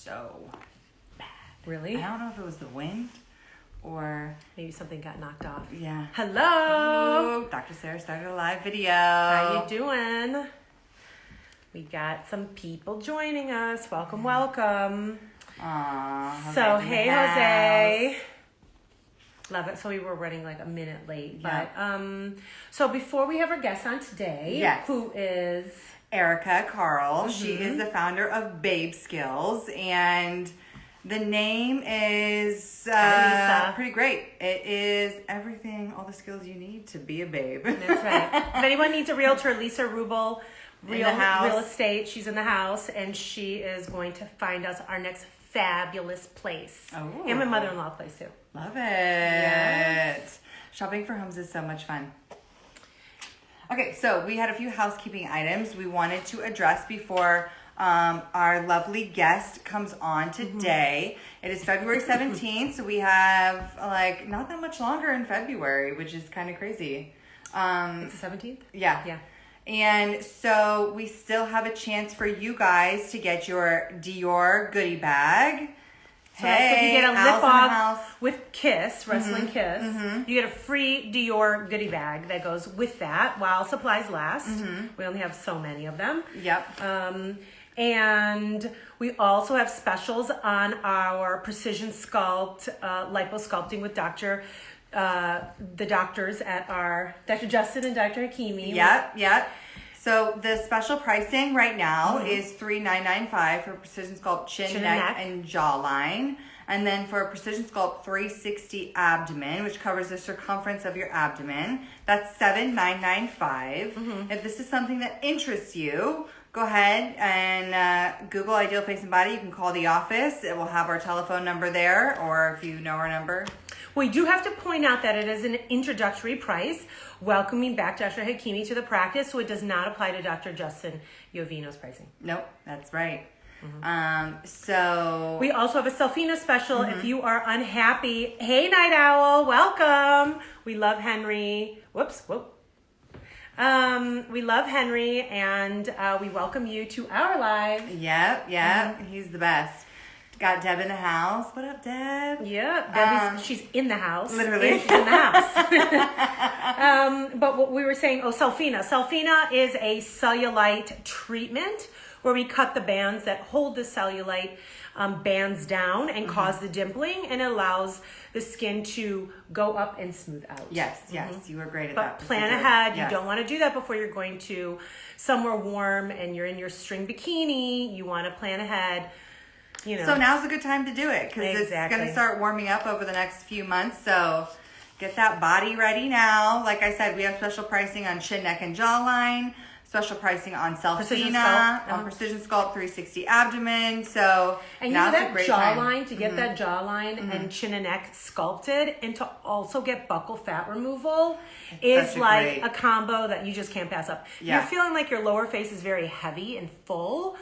so bad. Really? I don't know if it was the wind or... Maybe something got knocked off. Yeah. Hello! Ooh, Dr. Sarah started a live video. How you doing? We got some people joining us. Welcome, welcome. Aww. So, hey, Jose. Love it. So we were running like a minute late. Yeah. But so before we have our guest on today, Yes. who is... Erika Carl. Mm-hmm. She is the founder of Babeskills, and the name is pretty great. It is everything, all the skills you need to be a babe. That's right. If anyone needs a realtor, Lisa Rubel, real estate. She's in the house, and she is going to find us our next fabulous place. Oh. And my mother-in-law place too. Love it. Yes. Shopping for homes is so much fun. Okay, so we had a few housekeeping items we wanted to address before our lovely guest comes on today. It is February 17th, so we have like not that much longer in February, which is kind of crazy. It's the 17th? Yeah. Yeah. And so we still have a chance for you guys to get your Dior goodie bag. So if you get a lip Owls in the balm house. with Kiss, Wrestling Kiss, you get a free Dior goodie bag that goes with that while supplies last. We only have so many of them. Yep. And we also have specials on our Precision Sculpt, liposculpting with the doctors at our, Dr. Justin and Dr. Hakimi. Yep. So the special pricing right now is $3,995 for Precision Sculpt chin, neck, and jawline. And then for Precision Sculpt 360 abdomen, which covers the circumference of your abdomen, that's $7,995. If this is something that interests you, go ahead and Google Ideal Face and Body. You can call the office. It will have our telephone number there, or if you know our number. We do have to point out that it is an introductory price, welcoming back Dr. Hakimi to the practice, so it does not apply to Dr. Justin Jovino's pricing. Nope, that's right. So we also have a Selfina special if you are unhappy. Hey, Night Owl, welcome. We love Henry. Whoop. We love Henry, and we welcome you to our live. Yep. He's the best. Got Deb in the house. What up, Deb? Yeah, she's in the house. Literally. She's in the house. But what we were saying, Selfina. Selfina is a cellulite treatment where we cut the bands that hold the cellulite bands down and cause the dimpling, and it allows the skin to go up and smooth out. Yes, you were great at that. But plan ahead. You don't want to do that before you're going to somewhere warm and you're in your string bikini. You want to plan ahead. So now's a good time to do it because it's going to start warming up over the next few months. So get that body ready now. Like I said, we have special pricing on chin, neck, and jawline. Special pricing on Selfina, on Precision Sculpt 360 abdomen. So and now's a great time to get that jawline and chin and neck sculpted, and to also get buccal fat removal is like a combo that you just can't pass up. Yeah. You're feeling like your lower face is very heavy and full.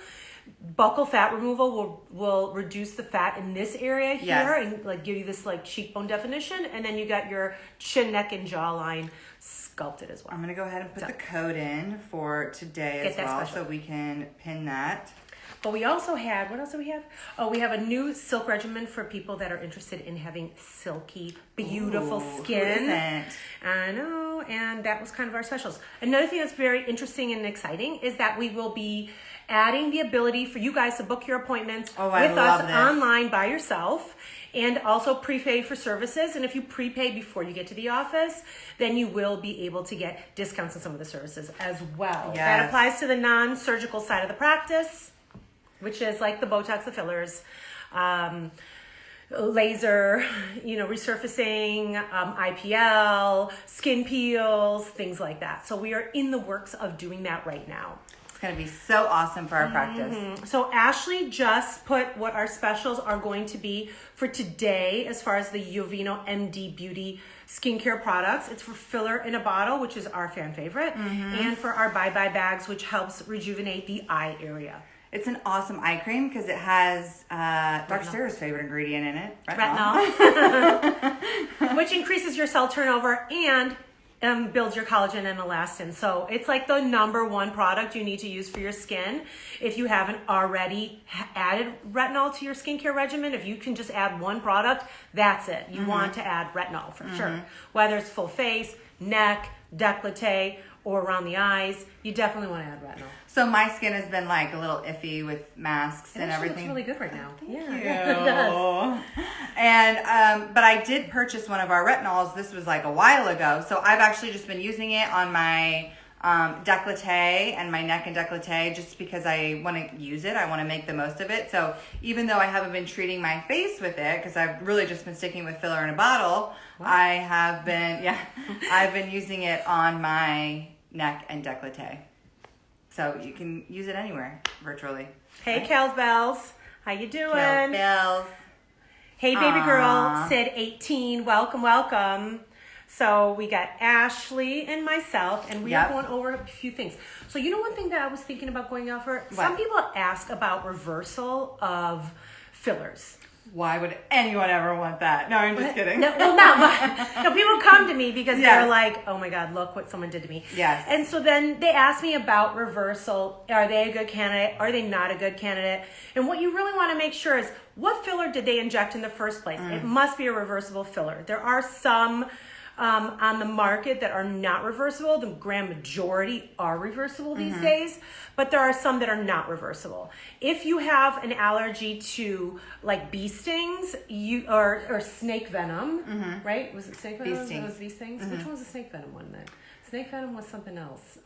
Buccal fat removal will reduce the fat in this area here and like give you this like cheekbone definition, and then you got your chin, neck, and jawline sculpted as well. I'm gonna go ahead and put the code in for today as well, so we can pin that. But we also had, what else do we have? Oh, we have a new silk regimen for people that are interested in having silky, beautiful skin. Who isn't? I know, and that was kind of our specials. Another thing that's very interesting and exciting is that we will be adding the ability for you guys to book your appointments with us online by yourself, and also prepay for services. And if you prepay before you get to the office, then you will be able to get discounts on some of the services as well. Yes. That applies to the non-surgical side of the practice, which is like the Botox, the fillers, laser, resurfacing, IPL, skin peels, things like that. So we are in the works of doing that right now. It's going to be so awesome for our practice. So Ashley just put what our specials are going to be for today as far as the YovinoMD Beauty skincare products. It's for filler in a bottle, which is our fan favorite, and for our bye-bye bags, which helps rejuvenate the eye area. It's an awesome eye cream because it has Dr. Sarah's favorite ingredient in it, retinol. Which increases your cell turnover and builds your collagen and elastin. So it's like the number one product you need to use for your skin. If you haven't already added retinol to your skincare regimen, if you can just add one product, that's it. You want to add retinol for sure. Whether it's full face, neck, décolleté, or around the eyes, you definitely want to add retinol. So my skin has been like a little iffy with masks and everything. It looks really good right now. It does. And but I did purchase one of our retinols. This was like a while ago. So I've actually just been using it on my décolleté and my neck and décolleté just because I want to use it. I want to make the most of it. So even though I haven't been treating my face with it, because I've really just been sticking with filler in a bottle, I have been, I've been using it on my neck and décolleté. So you can use it anywhere virtually. Hey, Kels Bells. How you doing? Kels Bells. Hey, baby girl. Sid 18. Welcome, welcome. So we got Ashley and myself, and we are going over a few things. So you know one thing that I was thinking about going over? What? Some people ask about reversal of fillers. Why would anyone ever want that? No, I'm just kidding. No, well, not much. No, people come to me because they're like, oh my God, look what someone did to me. Yes. And so then they ask me about reversal. Are they a good candidate? Are they not a good candidate? And what you really want to make sure is, what filler did they inject in the first place? It must be a reversible filler. There are some on the market that are not reversible. The grand majority are reversible these days, but there are some that are not reversible. If you have an allergy to like bee stings, or snake venom, right? Was it snake venom? Bee stings. It was bee stings. Which one was the snake venom one then? Snake venom was something else.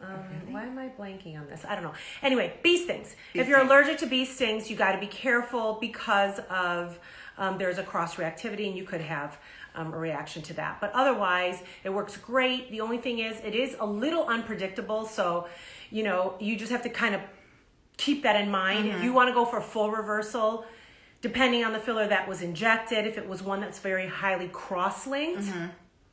Why am I blanking on this? I don't know. Anyway, bee stings. If you're allergic to bee stings, you got to be careful because of there's a cross reactivity and you could have a reaction to that. But otherwise, it works great. The only thing is, it is a little unpredictable. So, you know, you just have to kind of keep that in mind. If you want to go for a full reversal, depending on the filler that was injected, if it was one that's very highly cross-linked,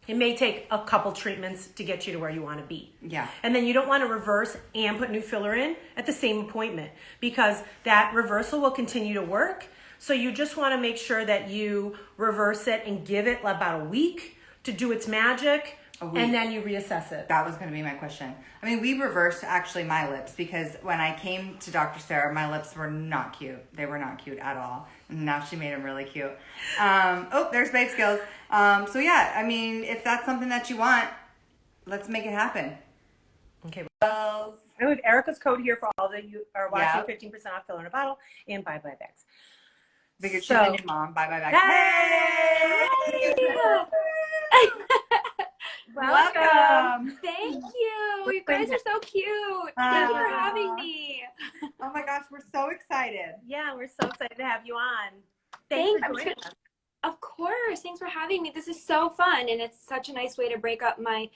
it may take a couple treatments to get you to where you want to be. Yeah. And then you don't want to reverse and put new filler in at the same appointment, because that reversal will continue to work. So you just want to make sure that you reverse it and give it about a week to do its magic, and then you reassess it. That was going to be my question. I mean, we reversed actually my lips, because when I came to Dr. Sarah, my lips were not cute. They were not cute at all. And now she made them really cute. There's Babeskills. So yeah, I mean, if that's something that you want, let's make it happen. Okay. And with Erika's code here for all that you are watching, 15% off filler in a bottle and bye-bye bags. Bigger chin than your mom. Bye-bye bags. Hey! Welcome. Thank you. You guys are so cute. Thank you for having me. Oh my gosh, we're so excited. Yeah, we're so excited to have you on. Thanks. For joining us. Of course. Thanks for having me. This is so fun, and it's such a nice way to break up my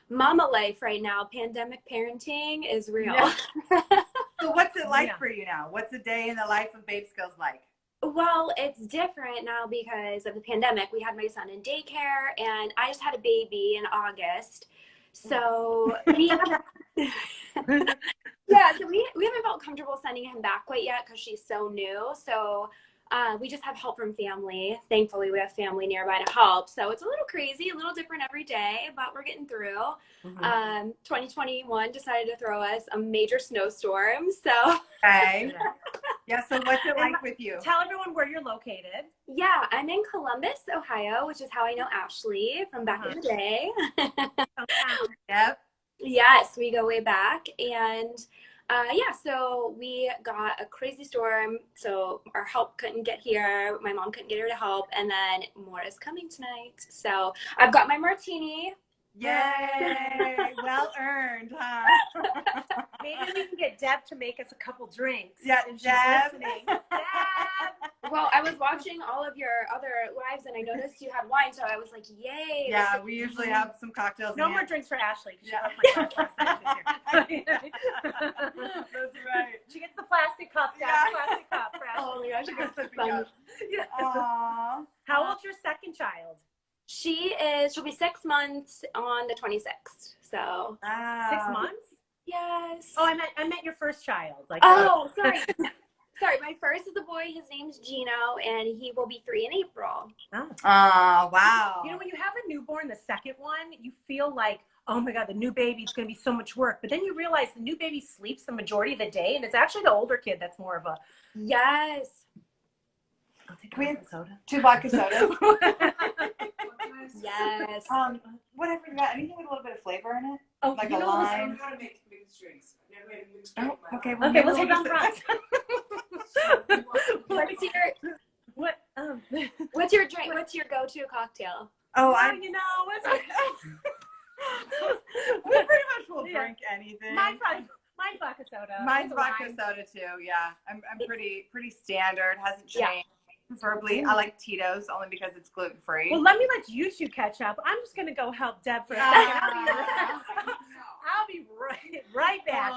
mama life right now. Pandemic parenting is real. Yeah. So what's it like for you now? What's a day in the life of Babeskills like? Well, it's different now because of the pandemic. We had my son in daycare, and I just had a baby in August. So we haven't, so we haven't felt comfortable sending him back quite yet because she's so new. So we just have help from family. Thankfully, we have family nearby to help. So it's a little crazy, a little different every day, but we're getting through. 2021 decided to throw us a major snowstorm. So so what's it like with you? Tell everyone where you're located. Yeah, I'm in Columbus, Ohio, which is how I know Ashley from back in the day. Yep. Yes, we go way back. And so we got a crazy storm. So our help couldn't get here. My mom couldn't get her to help. And then more is coming tonight. So I've got my martini. Yay! Well earned, huh? Maybe we can get Deb to make us a couple drinks. Yeah, and she's Deb. listening. Deb! Well, I was watching all of your other lives, and I noticed you had wine, so I was like, yay. Yeah, we usually have some cocktails. No more drinks for Ashley. Yeah. That's right. She gets the plastic cup, Deb. Plastic cup for Ashley. Oh my gosh, She gets the fun. Aww. How old's your second child? She'll be 6 months on the 26th. So 6 months? Yes. Oh, I meant your first child. Sorry. Sorry, my first is a boy. His name's Gino, and he will be 3 in April. Oh, wow. You know, when you have a newborn, the second one, you feel like oh my God, the new baby, it's going to be so much work. But then you realize the new baby sleeps the majority of the day, and it's actually the older kid that's more of a. Yes. I'll take Can we a have soda. 2 vodka sodas? Yes. Whatever you got. Anything with a little bit of flavor in it? Oh, Like you a know, lime? I don't know how to make mixed drinks. I've never made a mixed drink. Oh, okay. Okay, we'll take on just- What's your drink? What's your go-to cocktail? Oh, you know, we pretty much will drink anything. mine's vodka soda. Mine's With vodka lime. soda too. Yeah, I'm pretty standard. Hasn't Yeah. changed. Preferably, I like Tito's only because it's gluten free. Well, let me let you two catch up. I'm just going to go help Deb for a second. I'll be right back.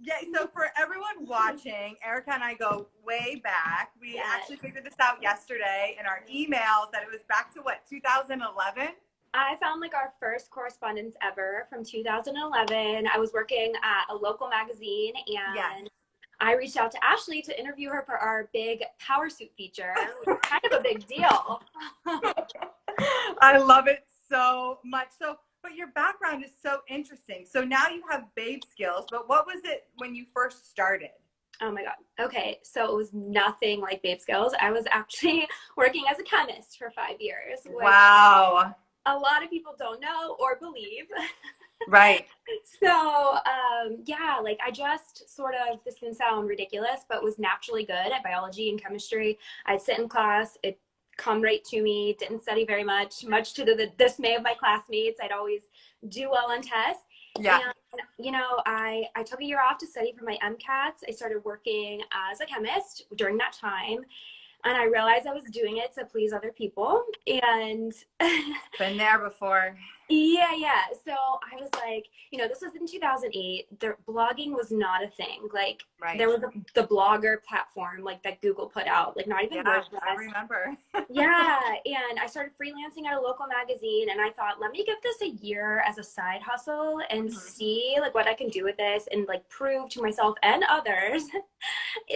Yeah, so for everyone watching, Erika and I go way back. We actually figured this out yesterday in our emails that it was back to 2011? I found like our first correspondence ever from 2011. I was working at a local magazine and I reached out to Ashley to interview her for our big power suit feature. It was kind of a big deal. I love it so much. But your background is so interesting. So now you have Babeskills, but what was it when you first started? Oh my God. Okay. So it was nothing like Babeskills. I was actually working as a chemist for 5 years. Which Wow. a lot of people don't know or believe. Right. So, like I just sort of, this can sound ridiculous, but was naturally good at biology and chemistry. I'd sit in class, it'd come right to me, didn't study very much to the dismay of my classmates. I'd always do well on tests. Yeah. And, you know, I took a year off to study for my MCATs. I started working as a chemist during that time. And I realized I was doing it to please other people. And Been there before. yeah. So I was like, you know, this was in 2008. Blogging was not a thing. Like there was the blogger platform like that Google put out, like not even WordPress. I remember. Yeah. And I started freelancing at a local magazine and I thought, let me give this a year as a side hustle and see like what I can do with this and like prove to myself and others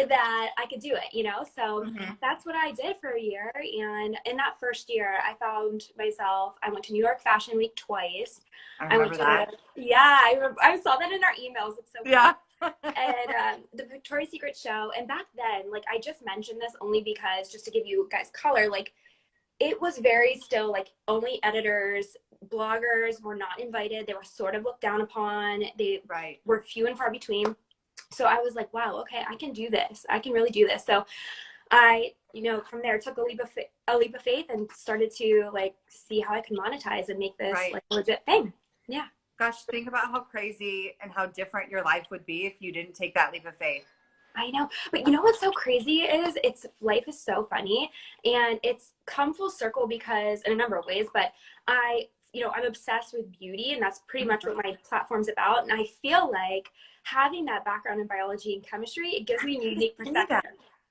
that I could do it, you know? So that's what I did for a year. And in that first year, I found myself, I went to New York Fashion Week twice. I remember that. I saw that in our emails. It's so cool. Yeah. And the Victoria's Secret show. And back then, like I just mentioned this only because just to give you guys color, like it was very still like only editors, bloggers were not invited. They were sort of looked down upon. They were few and far between. So I was like, wow, okay, I can do this. I can really do this. So I, you know, from there took a leap of faith and started to like see how I could monetize and make this like a legit thing. Yeah. Gosh, think about how crazy and how different your life would be if you didn't take that leap of faith. I know. But you know what's so crazy is life is so funny and it's come full circle because in a number of ways, but I'm obsessed with beauty and that's pretty much what my platform's about. And I feel like having that background in biology and chemistry, it gives me a unique perspective.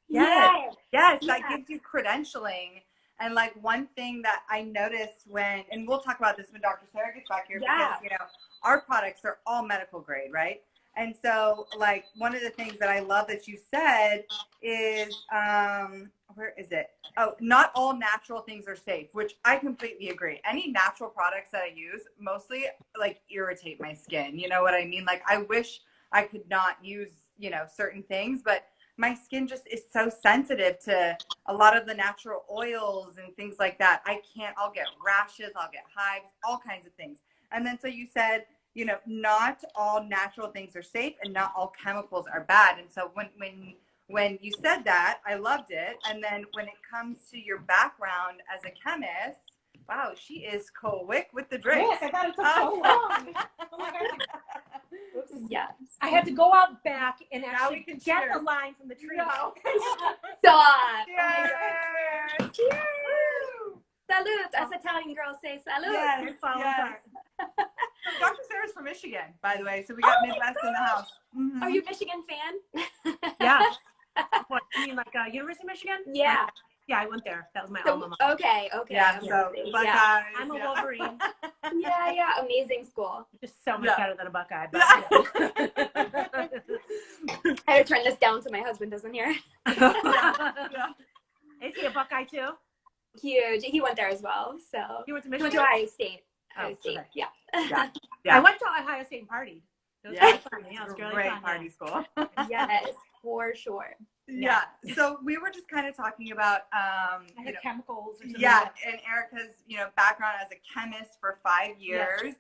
Yes, that gives you credentialing. And like one thing that I noticed and we'll talk about this when Dr. Sarah gets back here because, you know, our products are all medical grade, right? And so like one of the things that I love that you said is, where is it? Oh, not all natural things are safe, which I completely agree. Any natural products that I use mostly like irritate my skin. You know what I mean? Like I wish I could not use, you know, certain things, but my skin just is so sensitive to a lot of the natural oils and things like that. I'll get rashes, I'll get hives, all kinds of things. And then so you said, you know, not all natural things are safe and not all chemicals are bad. And so when you said that, I loved it. And then when it comes to your background as a chemist, wow, she is quick with the drinks. Yes, I thought it took so long. Oh my God. Yes. I had to go out back and actually we can get cheers. the line from the tree. Stop. Cheers. Cheers. Salute. Us Italian girls say salute. Yes. So Dr. Sarah's from Michigan, by the way, so we got Midwest in the house. Are you a Michigan fan? Yeah. What, you mean like University of Michigan? Yeah. Yeah, I went there. That was my alma mater. Okay. Yeah, so Buckeyes. I'm a Wolverine. Yeah. Amazing school. Just so much better than a Buckeye. But, I had to turn this down so my husband doesn't hear. Is he a Buckeye too? Huge. He went there as well. So He went to he went Michigan? to Ohio State. Okay. Yeah. I went to Ohio State and partied. It was really fun. Yeah, it was really great fun. party school. Yes, for sure. Yeah. So we were just kind of talking about, chemicals. Or something and Erika's, background as a chemist for 5 years. Yes.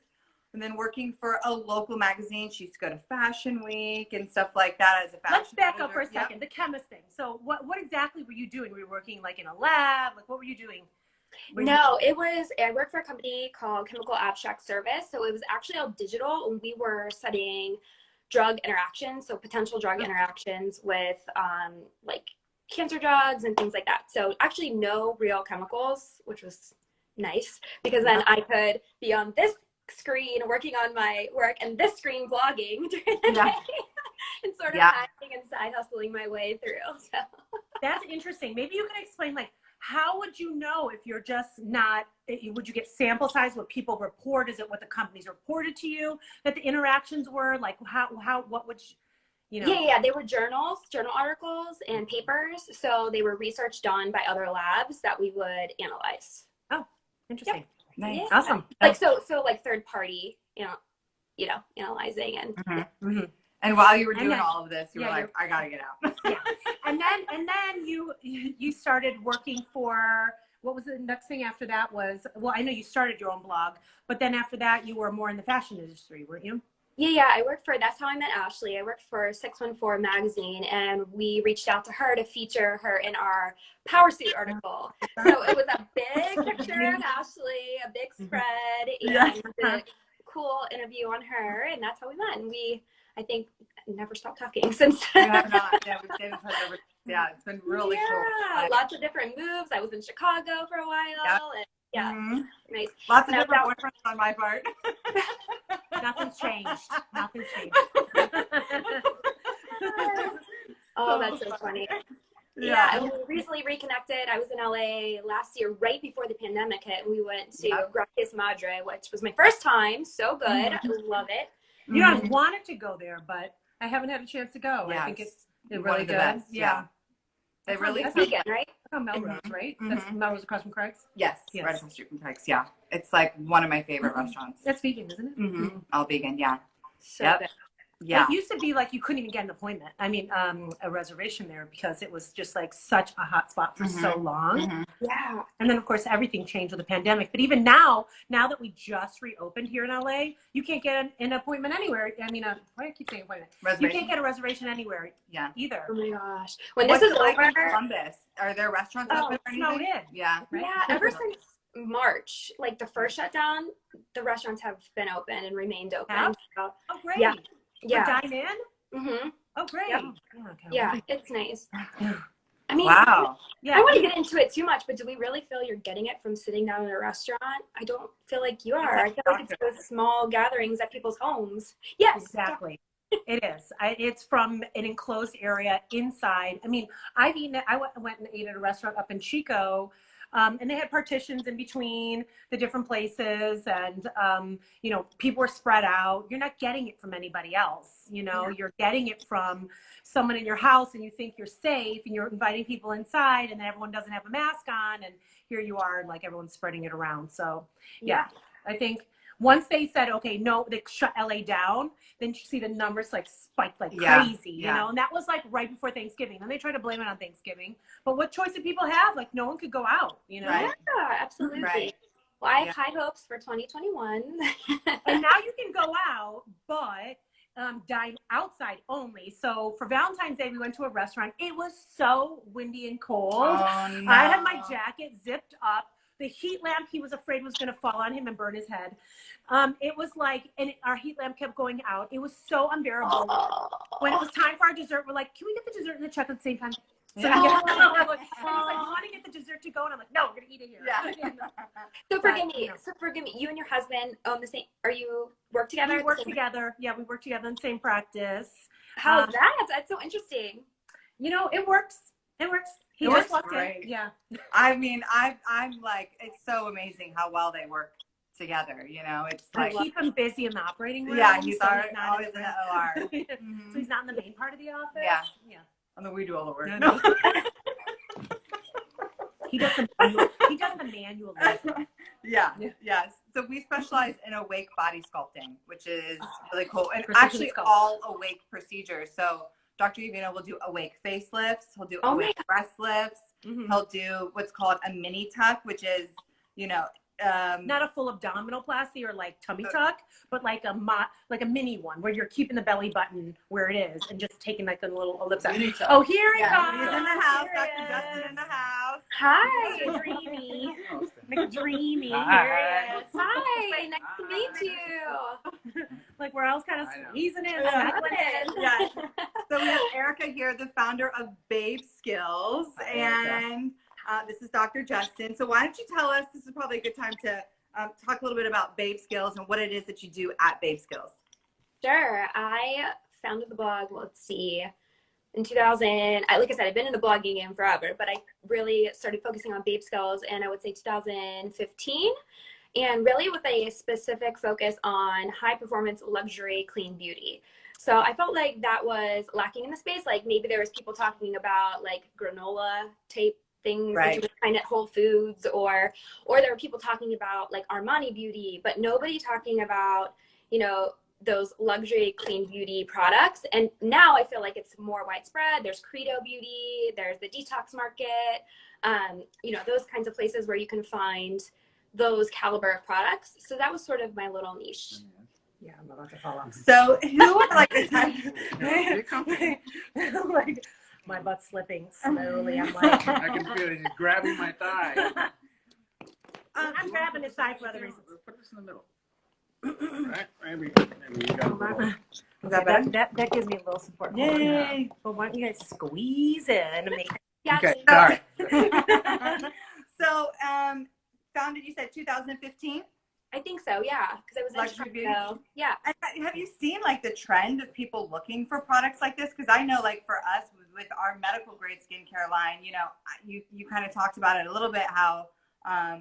And then working for a local magazine. She used to go to Fashion Week and stuff like that as a fashion Let's back editor. up for a second. The chemist thing. So what exactly were you doing? Were you working like in a lab? Like what were you doing? I worked for a company called Chemical Abstract Service. So it was actually all digital, and we were studying drug interactions, so potential drug interactions with like cancer drugs and things like that. So actually no real chemicals, which was nice because then I could be on this screen working on my work and this screen vlogging during the day and sort of hacking and side hustling my way through. So that's interesting. Maybe you can explain, like, how would you know if you're just not, would you get sample size, what people report? Is it what the companies reported to you that the interactions were? Like what would you know? Yeah, they were journal articles and papers. So they were research done by other labs that we would analyze. Oh, interesting. Yep. Nice. Yeah. Awesome. Like, so like third party, analyzing and. And while you were doing all of this, you were like, I gotta get out. And then you started working for, what was the next thing after that was, well, I know you started your own blog, but then after that you were more in the fashion industry, weren't you? Yeah, that's how I met Ashley. I worked for 614 magazine, and we reached out to her to feature her in our Power Suit article. So it was a big picture of Ashley, a big spread, and a cool interview on her, and that's how we met. And I think, never stopped talking since. We have not. Yeah, we've stayed in touch over. Yeah, it's been really cool. Lots of different moves. I was in Chicago for a while, and nice. Lots of different boyfriends on my part. Nothing's changed. Nothing's changed. Oh, that's so funny. Yeah, and we recently reconnected. I was in LA last year, right before the pandemic hit. We went to Gracias Madre, which was my first time. So good. I love it. I wanted to go there, but I haven't had a chance to go. I think it's really good. Best. Yeah. They really vegan, right? On Melrose, right? That's Melrose across from Craig's? Yes. Right across the street from Craig's, yeah. It's like one of my favorite restaurants. That's vegan, isn't it? All vegan, yeah. So good. Yeah. It used to be like you couldn't even get an appointment. I mean, a reservation there because it was just like such a hot spot for so long. Yeah. And then of course everything changed with the pandemic. But even now that we just reopened here in LA, you can't get an appointment anywhere. I mean, why do I keep saying appointment? You can't get a reservation anywhere. Either. Oh my gosh. When this is like over, in Columbus, are there restaurants open or snowed anything? in. Yeah. Right? Yeah. Ever since March, like the first shutdown, the restaurants have been open and remained open. Yeah? So, Oh, great. Yeah. Dine in? Oh, great. Yeah, it's nice. I mean, wow. I want to get into it too much, but do we really feel you're getting it from sitting down in a restaurant? I don't feel like you are. I feel like it's those small gatherings at people's homes. Yes. Exactly. It is. It's from an enclosed area inside. I mean, I went and ate at a restaurant up in Chico, and they had partitions in between the different places, and people were spread out. You're not getting it from anybody else. You're getting it from someone in your house, and you think you're safe, and you're inviting people inside, and then everyone doesn't have a mask on, and here you are, like everyone's spreading it around. So yeah. I think once they said, okay, no, they shut LA down, then you see the numbers like spike like crazy, and that was like right before Thanksgiving. Then they try to blame it on Thanksgiving. But what choice did people have? Like no one could go out, Right. Yeah, absolutely. Right. Well, I have high hopes for 2021. And now you can go out, but dine outside only. So for Valentine's Day, we went to a restaurant. It was so windy and cold. Oh, no. I had my jacket zipped up. The heat lamp, he was afraid was going to fall on him and burn his head. It was like, and our heat lamp kept going out. It was so unbearable. When it was time for our dessert, we're like, can we get the dessert and the chocolate at the same time? So I was like, you want to get the dessert to go? And I'm like, no, we're going to eat it here. Yeah. So forgive me. You and your husband own the same, you work together? We work together. Yeah, we work together in the same practice. How's that? That's so interesting. It works. It works. He just walked in. Yeah. I mean, I'm like, it's so amazing how well they work together. It's like keep him busy in the operating room. Yeah, he's always in the OR. So he's not in the main part of the office. Yeah. And then we do all the work. No. He does the manual labor. Yes. So we specialize in awake body sculpting, which is really cool. And Precision actually sculpt. all awake procedures. So Dr. Yovino will do awake facelifts. He'll do awake breast lifts. He'll do what's called a mini tuck, which is, not a full abdominoplasty or like tummy tuck, but like a mini one where you're keeping the belly button where it is and just taking like a little ellipse. Oh, here he comes. He's in the house. Dr. Justin in the house. Hi. McDreamy. McDreamy. Hi. Here he is. Hi. Nice to meet you. Like we're all kind of squeezing in. Yes. So we have Erika here, the founder of Babeskills, and this is Dr. Justin. So why don't you tell us, this is probably a good time to talk a little bit about Babeskills and what it is that you do at Babeskills. Sure. I founded the blog, let's see, in 2000. Like I said, I've been in the blogging game forever, but I really started focusing on Babeskills in, I would say, 2015. And really with a specific focus on high performance, luxury, clean beauty. So I felt like that was lacking in the space. Like maybe there was people talking about like granola tape things that you would find at Whole Foods, or there were people talking about like Armani beauty, but nobody talking about, those luxury clean beauty products. And now I feel like it's more widespread. There's Credo Beauty, there's the detox market, those kinds of places where you can find those caliber of products. So that was sort of my little niche. Yeah, I'm about to fall off. So who would like the time? Like my butt's slipping slowly. I'm like, I can feel it. He's grabbing my thigh. I'm grabbing his thigh for other reasons. Put this in the middle. Right, maybe you got a little. Is that better? That gives me a little support. Yay! But why don't you guys squeeze in and make Yeah. Okay, sorry. So, founded, you said 2015? I think so, yeah. Because I was Luxury in beauty? Chicago. Yeah. Have you seen like the trend of people looking for products like this? Because I know like for us with our medical grade skincare line, you kind of talked about it a little bit, how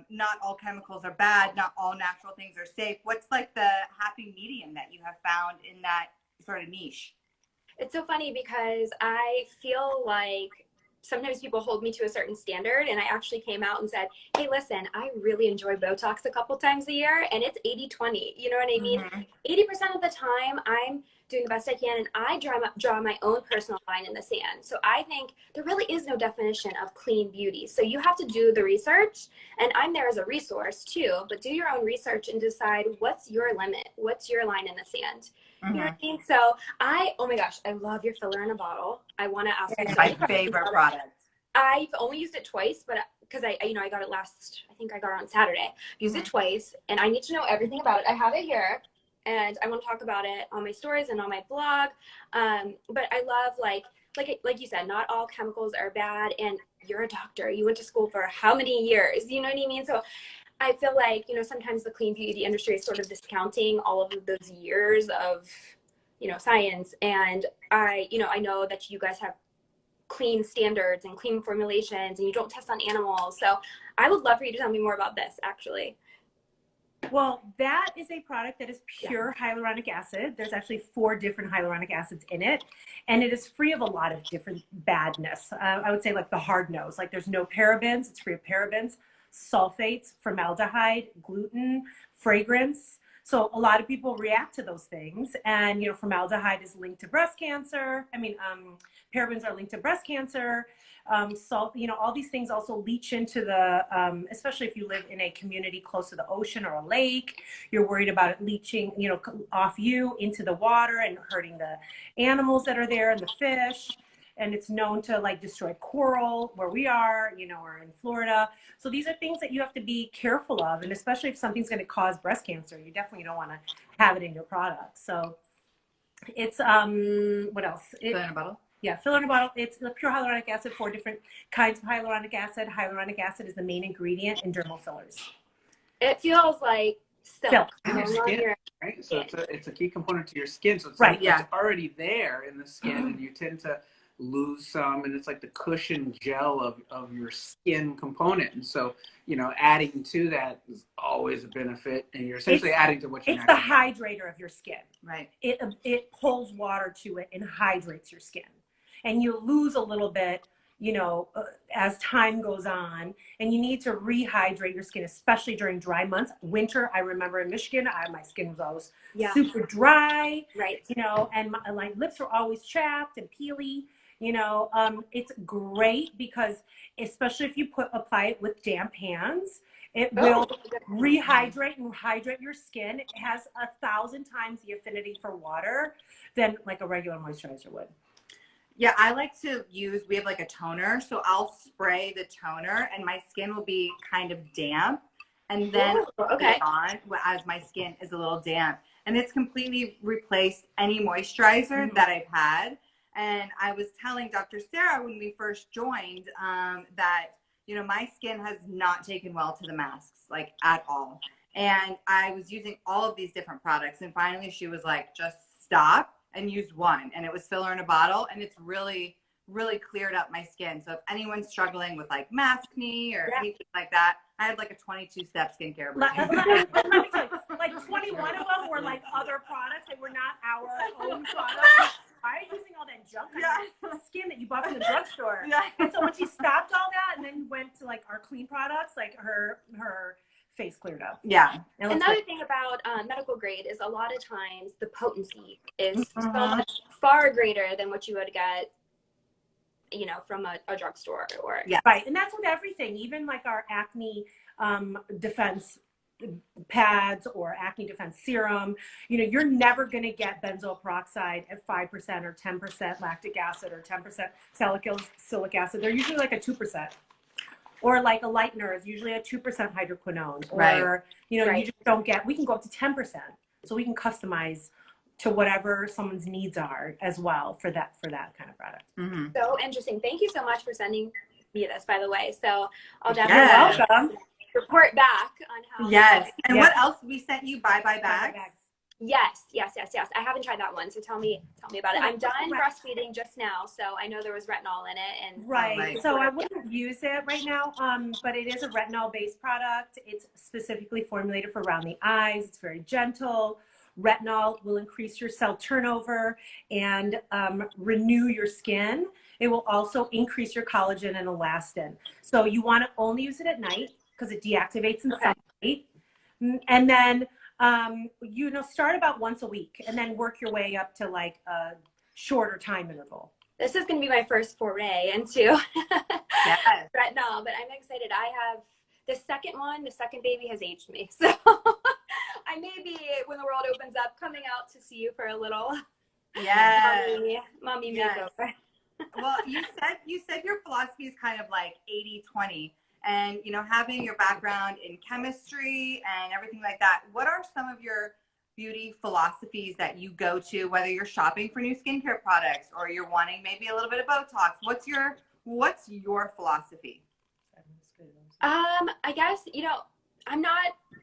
not all chemicals are bad, not all natural things are safe. What's like the happy medium that you have found in that sort of niche? It's so funny because I feel like sometimes people hold me to a certain standard, and I actually came out and said, hey, listen, I really enjoy Botox a couple times a year, and it's 80-20. You know what I mean? 80% of the time I'm doing the best I can, and I draw my own personal line in the sand. So I think there really is no definition of clean beauty. So you have to do the research, and I'm there as a resource too, but do your own research and decide what's your limit, what's your line in the sand. You know what I mean? So oh my gosh, I love your filler in a bottle. I want to ask you. My favorite product. I've only used it twice, but because I got it I think I got it on Saturday. Used it twice, and I need to know everything about it. I have it here, and I want to talk about it on my stories and on my blog. But I love like you said, not all chemicals are bad, and you're a doctor. You went to school for how many years? You know what I mean? So I feel like, sometimes the clean beauty industry is sort of discounting all of those years of, science. And I know that you guys have clean standards and clean formulations, and you don't test on animals. So I would love for you to tell me more about this, actually. Well, that is a product that is pure hyaluronic acid. There's actually 4 different hyaluronic acids in it, and it is free of a lot of different badness. I would say like the hard nose, like there's no parabens, it's free of parabens, sulfates, formaldehyde, gluten, fragrance. So a lot of people react to those things, and formaldehyde is linked to breast cancer. Parabens are linked to breast cancer. Salt, all these things also leach into the, especially if you live in a community close to the ocean or a lake, you're worried about it leaching, off you into the water and hurting the animals that are there and the fish. And it's known to like destroy coral where we are, or in Florida. So these are things that you have to be careful of. And especially if something's going to cause breast cancer, you definitely don't want to have it in your product. So it's, what else? Filler in a bottle? Yeah, filler in a bottle. It's the pure hyaluronic acid, 4 different kinds of hyaluronic acid. Hyaluronic acid is the main ingredient in dermal fillers. It feels like silk. Your skin, right? So it's a key component to your skin. So it's it's already there in the skin, and you tend to lose some, and it's like the cushion gel of your skin component. And so, adding to that is always a benefit, and you're essentially adding to what you're It's the hydrator of your skin. Right. It pulls water to it and hydrates your skin. And you lose a little bit, you know, as time goes on, and you need to rehydrate your skin, especially during dry months. Winter, I remember in Michigan, my skin was always super dry, right? You know, and my lips were always chapped and peely. You know, it's great because, especially if you apply it with damp hands, it will rehydrate and hydrate your skin. It has 1,000 times the affinity for water than like a regular moisturizer would. Yeah, I like to use, we have like a toner, so I'll spray the toner and my skin will be kind of damp, and then on as my skin is a little damp, and it's completely replaced any moisturizer that I've had. And I was telling Dr. Sarah when we first joined that, you know, my skin has not taken well to the masks, like at all. And I was using all of these different products, and finally she was like, just stop and use one. And it was filler in a bottle, and it's really, really cleared up my skin. So if anyone's struggling with like maskne or anything like that, I had like a 22-step skincare routine. Let me tell you, like 21 of them were like other products. They were not our own products. Why are you using all that junk on your skin that you bought from the drugstore? And so when she stopped all that and then went to like our clean products, like her face cleared up. Another thing about medical grade is a lot of times the potency is so much far greater than what you would get, you know, from a drugstore or right. And that's with everything, even like our acne defense pads or acne defense serum. You know, you're never going to get benzoyl peroxide at 5% or 10% lactic acid or 10% salicylic acid. They're usually like a 2%. Or like a lightener is usually a 2% hydroquinone. Or, you know, you just don't get, we can go up to 10%. So we can customize to whatever someone's needs are as well for that kind of product. So interesting. Thank you so much for sending me this, by the way. So I'll definitely report back on how. And what else we sent you? Bye bags. Yes. I haven't tried that one, so tell me about it. I'm done breastfeeding just now, so I know there was retinol in it, and so I wouldn't use it right now, but it is a retinol-based product. It's specifically formulated for around the eyes. It's very gentle. Retinol will increase your cell turnover and renew your skin. It will also increase your collagen and elastin. So you want to only use it at night because it deactivates in sunlight, and then you know, start about once a week and then work your way up to like a shorter time interval. This is going to be my first foray into retinol, but I'm excited. I have the second baby has aged me. So I may be, when the world opens up, coming out to see you for a little mommy makeover. Well, you said your philosophy is kind of like 80-20. And, you know, having your background in chemistry and everything like that, what are some of your beauty philosophies that you go to, whether you're shopping for new skincare products or you're wanting maybe a little bit of Botox? What's your philosophy? I guess, you know,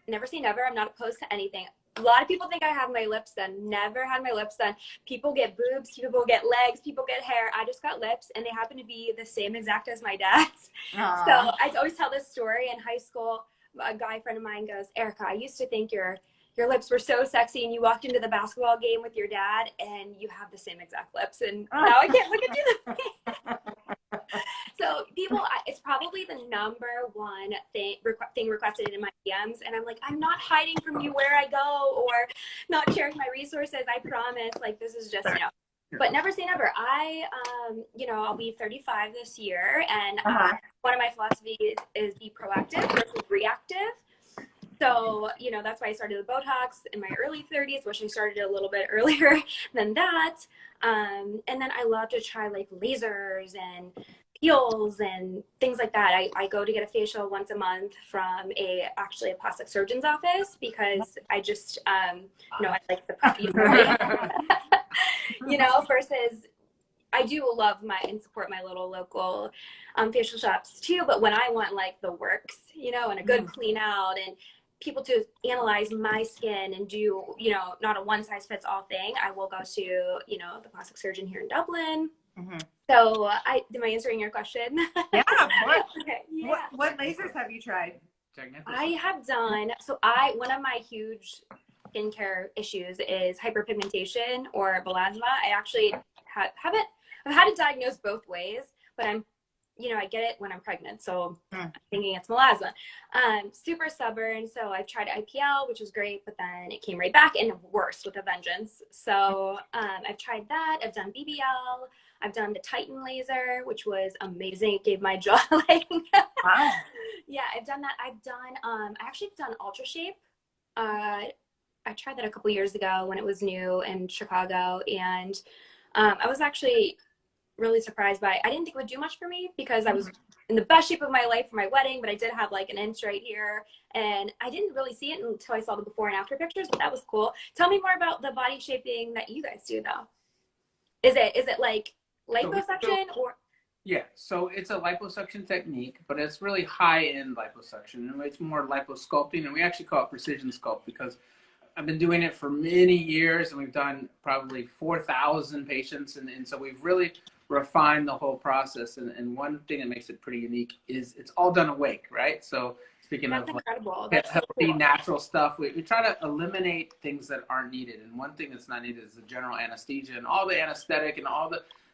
never say never. I'm not opposed to anything. A lot of people think I have my lips done. Never had my lips done. People get boobs, people get legs, people get hair. I just got lips, and they happen to be the same exact as my dad's. So I always tell this story in high school. A guy friend of mine goes, Erika, I used to think your lips were so sexy, and you walked into the basketball game with your dad, and you have the same exact lips. And now I can't look at you. So people, it's probably the #1 thing requested in my DMs. And I'm like, I'm not hiding from you where I go or not sharing my resources. I promise. Like, this is just, you know, but never say never. You know, I'll be 35 this year. And one of my philosophies is be proactive versus reactive. So, you know, that's why I started the Botox in my early 30s, which I started a little bit earlier than that. And then I love to try like lasers and peels and things like that. I go to get a facial once a month from actually a plastic surgeon's office because I just, you know, I like the, you know, versus I do love and support my little local facial shops too. But when I want like the works, you know, and a good clean out and people to analyze my skin and do, you know, not a one size fits all thing, I will go to, you know, the plastic surgeon here in Dublin. So am I answering your question? Yeah, of course. Okay, yeah. What lasers have you tried? I have done, one of my huge skincare issues is hyperpigmentation or melasma. I actually I've had it diagnosed both ways, but I'm you know, I get it when I'm pregnant, so I'm thinking it's melasma. Super stubborn, so I've tried IPL, which was great, but then it came right back and worse with a vengeance. So I've tried that. I've done BBL. I've done the Titan laser, which was amazing. It gave my jawline. Wow. Yeah, I've done that. I've done, I actually have done Ultra Shape. I tried that a couple years ago when it was new in Chicago, and I was actually really surprised by it. I didn't think it would do much for me because I was in the best shape of my life for my wedding, but I did have like an inch right here, and I didn't really see it until I saw the before and after pictures, but that was cool. Tell me more about the body shaping that you guys do though. Is it like liposuction or? Yeah, so it's a liposuction technique, but it's really high-end liposuction, and it's more liposculpting, and we actually call it precision sculpt because I've been doing it for many years, and we've done probably 4,000 patients, and so we've really refined the whole process. And one thing that makes it pretty unique is it's all done awake, right? So speaking That's of incredible. Like, That's so healthy, cool. natural stuff, we try to eliminate things that aren't needed. And one thing that's not needed is the general anesthesia and all the anesthetic and all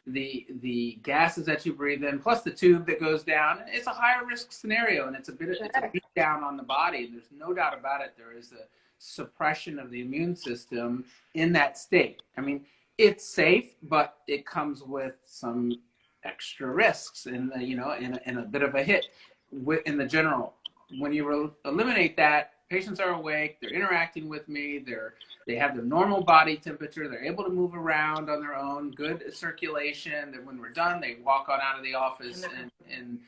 the gases that you breathe in, plus the tube that goes down. It's a higher risk scenario, and it's a beat down on the body. And there's no doubt about it. There is a suppression of the immune system in that state. I mean, it's safe, but it comes with some extra risks and in a bit of a hit in the general. When you eliminate that, patients are awake, they're interacting with me, they have their normal body temperature, they're able to move around on their own, good circulation. Then when we're done, they walk on out of the office and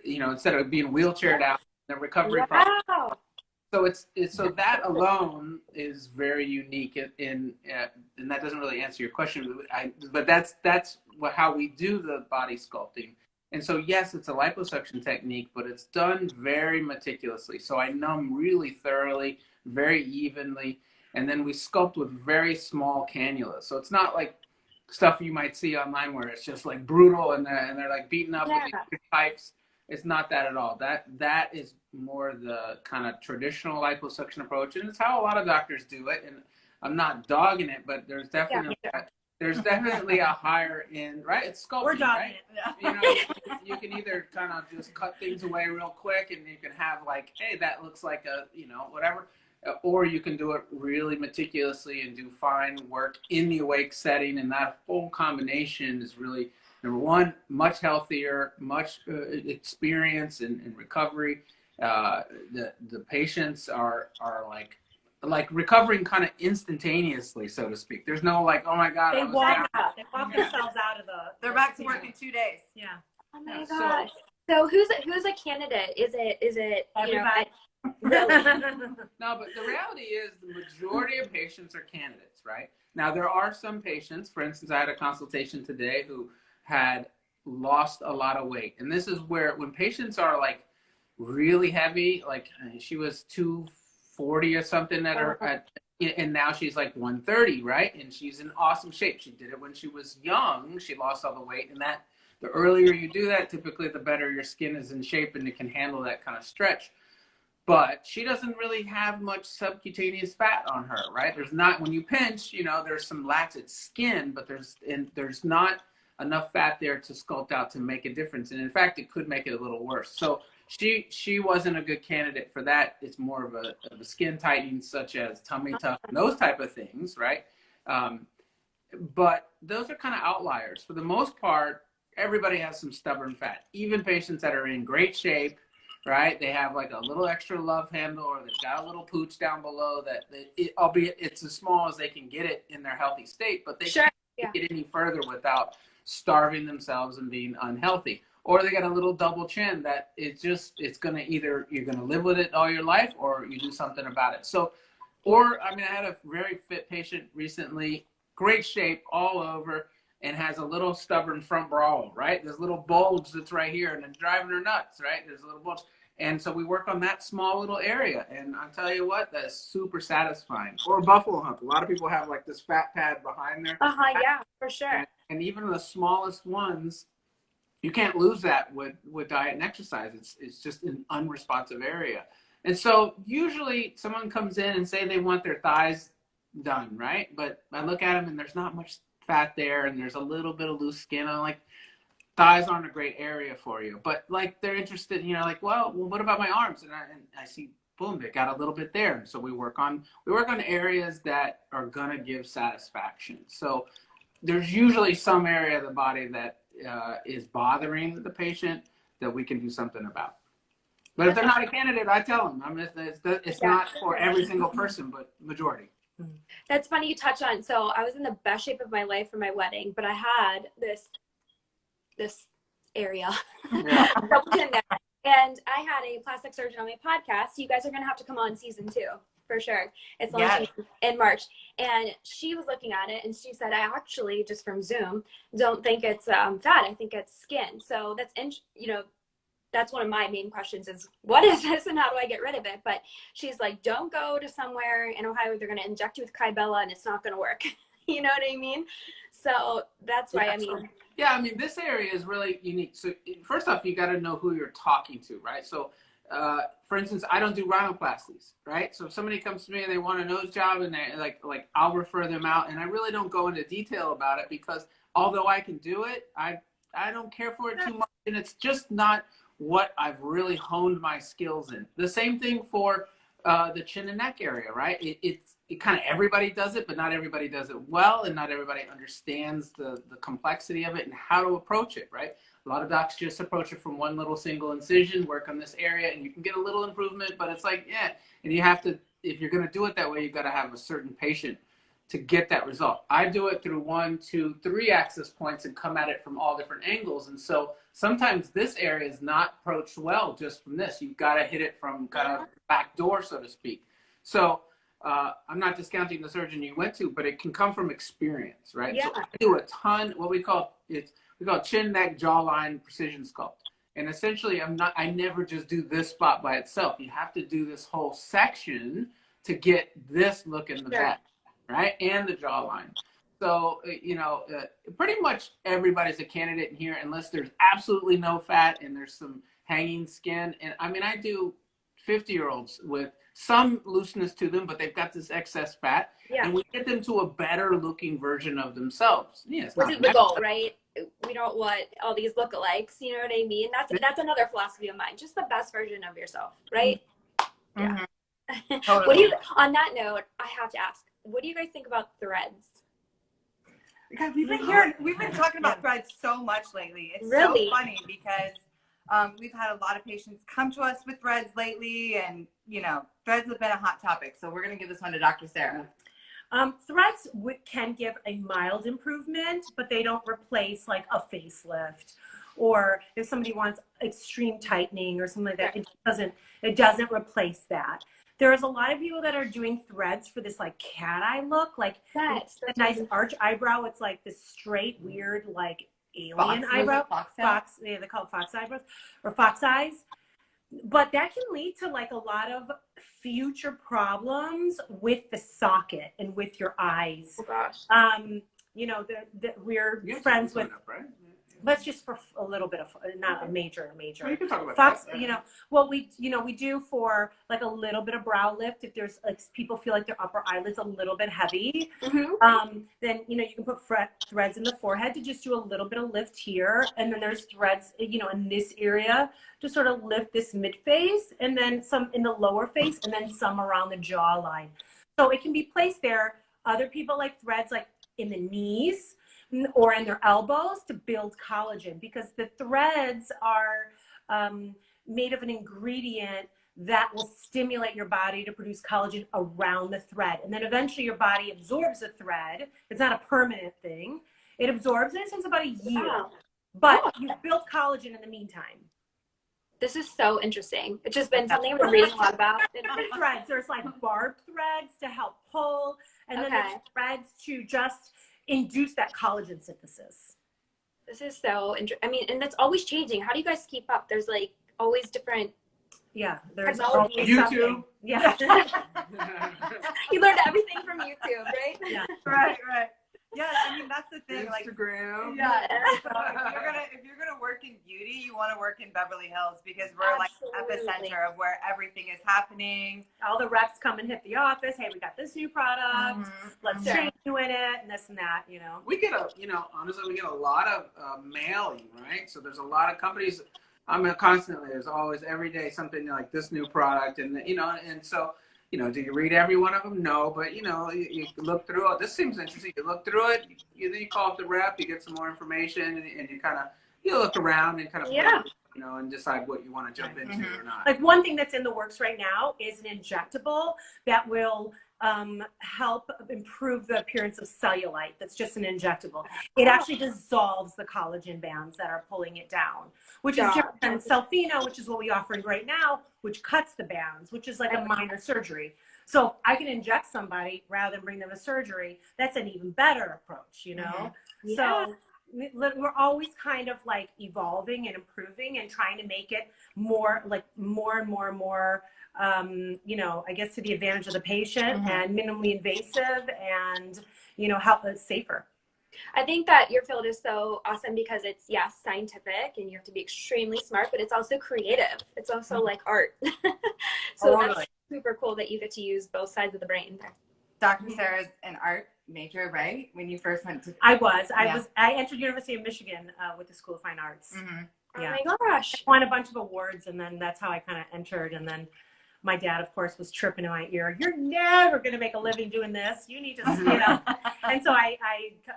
instead of being wheelchaired out, the recovery process. So that alone is very unique, and that doesn't really answer your question. But that's how we do the body sculpting. And so yes, it's a liposuction technique, but it's done very meticulously. So I numb really thoroughly, very evenly, and then we sculpt with very small cannulas. So it's not like stuff you might see online where it's just like brutal and they're like beaten up with these pipes. It's not that at all. That is more the kind of traditional liposuction approach, and it's how a lot of doctors do it. And I'm not dogging it, but there's definitely a higher end, right? It's sculpting, We're dogging right? it. You can either kind of just cut things away real quick, and you can have like, hey, that looks like a whatever, or you can do it really meticulously and do fine work in the awake setting, and that whole combination is really. Number one, much healthier, much experience in recovery. The patients are like recovering kind of instantaneously, so to speak. There's no like, oh my God, they walk themselves out of they're back to work in 2 days. Yeah. Oh my gosh. So who's a candidate? Is it everybody? No, but the reality is the majority of patients are candidates, right? Now there are some patients, for instance, I had a consultation today who had lost a lot of weight. And this is where when patients are like really heavy, like she was 240 or something and now she's like 130, right? And she's in awesome shape. She did it when she was young. She lost all the weight, and that the earlier you do that, typically the better your skin is in shape and it can handle that kind of stretch. But she doesn't really have much subcutaneous fat on her, right? There's not, when you pinch, there's some laxative skin, but there's not enough fat there to sculpt out to make a difference. And in fact, it could make it a little worse. So she wasn't a good candidate for that. It's more of a skin tightening, such as tummy tuck and those type of things, right? But those are kind of outliers. For the most part, everybody has some stubborn fat. Even patients that are in great shape, right? They have like a little extra love handle, or they've got a little pooch down below albeit it's as small as they can get it in their healthy state, but they can't get any further without starving themselves and being unhealthy. Or they got a little double chin that it's gonna either you're gonna live with it all your life or you do something about it. So, I had a very fit patient recently, great shape all over, and has a little stubborn front brawl, right? There's a little bulge that's right here and it's driving her nuts, right? There's a little bulge. And so we work on that small little area. And I'll tell you what, that's super satisfying. Or buffalo hump. A lot of people have like this fat pad behind there. Yeah, for sure. And even the smallest ones, you can't lose that with diet and exercise. It's just an unresponsive area. And so usually someone comes in and say they want their thighs done, right? But I look at them and there's not much fat there and there's a little bit of loose skin. I'm like, thighs aren't a great area for you, but like they're interested, you know, like, well, what about my arms? And I see, boom, they got a little bit there. And so we work on areas that are going to give satisfaction. So there's usually some area of the body that is bothering the patient that we can do something about. But if they're not a candidate, I tell them, it's not for every single person, but majority. That's funny you touch on. So I was in the best shape of my life for my wedding, but I had this area. Yeah. And I had a plastic surgeon on my podcast. You guys are going to have to come on season 2 for sure. It's launching in March. And she was looking at it and she said, I actually, just from Zoom, don't think it's fat. I think it's skin. So that's, that's one of my main questions is, what is this and how do I get rid of it? But she's like, don't go to somewhere in Ohio. They're going to inject you with Kybella and it's not going to work. You know what I mean? So that's why, this area is really unique. So first off, you got to know who you're talking to, right? So for instance, I don't do rhinoplasties, right? So if somebody comes to me and they want a nose job and they like I'll refer them out, and I really don't go into detail about it because although I can do it, I don't care for it too much, and it's just not what I've really honed my skills in. The same thing for the chin and neck area, right? It kind of everybody does it, but not everybody does it well, and not everybody understands the complexity of it and how to approach it, right? A lot of docs just approach it from one little single incision, work on this area, and you can get a little improvement, but it's like, and you have to, if you're going to do it that way, you've got to have a certain patient to get that result. I do it through 1, 2, 3 access points and come at it from all different angles. And so sometimes this area is not approached well just from this. You've got to hit it from kind of back door, so to speak. So I'm not discounting the surgeon you went to, but it can come from experience, right? Yeah. So I do a ton, we call chin, neck, jawline, precision sculpt. And essentially I never just do this spot by itself. You have to do this whole section to get this look in the back, right? And the jawline. So, pretty much everybody's a candidate in here unless there's absolutely no fat and there's some hanging skin. And I do 50-year-olds with some looseness to them, but they've got this excess fat. Yeah. And we get them to a better looking version of themselves. Yeah, which is the goal, right? We don't want all these lookalikes, you know what I mean? That's another philosophy of mine. Just the best version of yourself, right? Mm-hmm. Yeah. Totally. On that note, I have to ask, what do you guys think about threads? Because we've been talking about threads so much lately. It's really so funny because we've had a lot of patients come to us with threads lately, and threads have been a hot topic. So we're going to give this one to Dr. Sarah. Threads can give a mild improvement, but they don't replace like a facelift, or if somebody wants extreme tightening or something like that, it doesn't replace that. There's a lot of people that are doing threads for this like cat eye look, like that's a nice arch eyebrow. It's like this straight, weird, like alien eyebrow. Fox, they call it fox eyebrows or fox eyes. But that can lead to like a lot of future problems with the socket and with your eyes. Oh gosh. We're friends with. Let's just for a little bit of, not a major. Well, you can talk about Fox, that. we do for like a little bit of brow lift. If there's like people feel like their upper eyelids a little bit heavy, then you can put threads in the forehead to just do a little bit of lift here, and then there's threads in this area to sort of lift this mid face, and then some in the lower face, and then some around the jawline. So it can be placed there. Other people like threads like in the knees or in their elbows to build collagen, because the threads are made of an ingredient that will stimulate your body to produce collagen around the thread. And then eventually your body absorbs the thread. It's not a permanent thing. It absorbs and it takes about a year. Wow. But you've built collagen in the meantime. This is so interesting. It's just been something I've been reading a lot about. Threads. There's like barbed threads to help pull, and then there's threads to just induce that collagen synthesis. This is so interesting. And that's always changing. How do you guys keep up? There's like always different. Yeah, there's always YouTube. Something. Yeah. You learned everything from YouTube, right? Yeah. Right. Yeah, I mean that's the thing. Instagram. Yeah. So if you're gonna work in beauty, you want to work in Beverly Hills because we're Absolutely. like epicenter of where everything is happening. All the reps come and hit the office. Hey, we got this new product. Let's train you in it, and this and that. We get honestly, we get a lot of mailing, right? So there's a lot of companies. I mean, constantly, there's always every day something like this new product, and and so. Do you read every one of them? No, but you look through it. This seems interesting. You look through it. Then you call up the rep. You get some more information, and you look around and and decide what you want to jump into or not. Like one thing that's in the works right now is an injectable that will help improve the appearance of cellulite. That's just an injectable. It actually dissolves the collagen bands that are pulling it down, which is different than Selfino, which is what we offer right now, which cuts the bands, which is like a minor surgery. So if I can inject somebody rather than bring them to surgery, that's an even better approach, So we're always kind of like evolving and improving and trying to make it more and more I guess to the advantage of the patient and minimally invasive and, help us safer. I think that your field is so awesome because it's, scientific and you have to be extremely smart, but it's also creative. It's also like art. So that's super cool that you get to use both sides of the brain. Dr. Sarah's an art major, right? When you first went to... I entered University of Michigan with the School of Fine Arts. Yeah. Oh my gosh. I won a bunch of awards, and then that's how I kind of entered. And then my dad, of course, was chirping in my ear, "You're never going to make a living doing this. You need to, And so I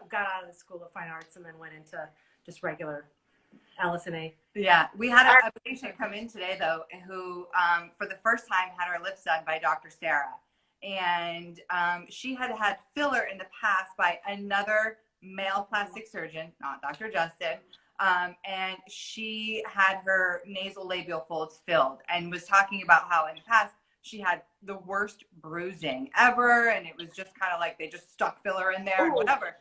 got out of the School of Fine Arts and then went into just regular LS&A. Yeah, we had a patient come in today, though, who for the first time had her lips done by Dr. Sarah. And she had had filler in the past by another male plastic surgeon, not Dr. Justin. And she had her nasal labial folds filled and was talking about how in the past she had the worst bruising ever. And it was just kind of like they just stuck filler in there and whatever.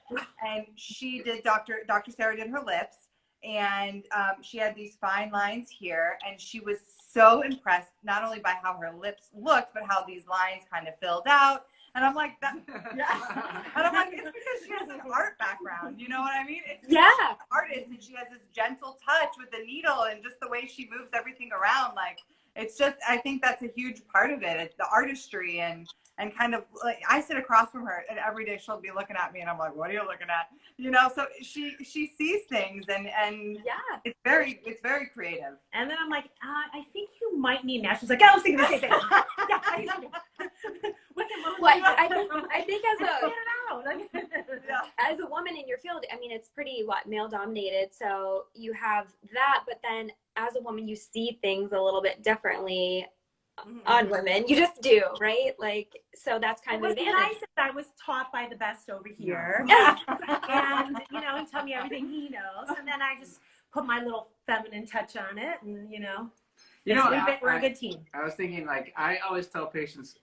And she did, Dr. Sarah did her lips, and she had these fine lines here. And she was so impressed, not only by how her lips looked, but how these lines kind of filled out. And I'm like, And I'm like, it's because she has an art background. You know what I mean? It's she's an artist, and she has this gentle touch with the needle and just the way she moves everything around. Like, it's just, I think that's a huge part of it. It's the artistry and kind of like, I sit across from her and every day she'll be looking at me and I'm like, what are you looking at? So she sees things and it's very creative. And then I'm like, I think you might need that. She's like, I was thinking the same thing. I think as a woman in your field, I mean, it's pretty male dominated. So you have that, but then as a woman, you see things a little bit differently on women. You just do, right? Like, so that's kind of the advantage. Nice that I was taught by the best over here. And, he tell me everything he knows. And then I just put my little feminine touch on it. And, we're a good team. I was thinking, like, I always tell patients,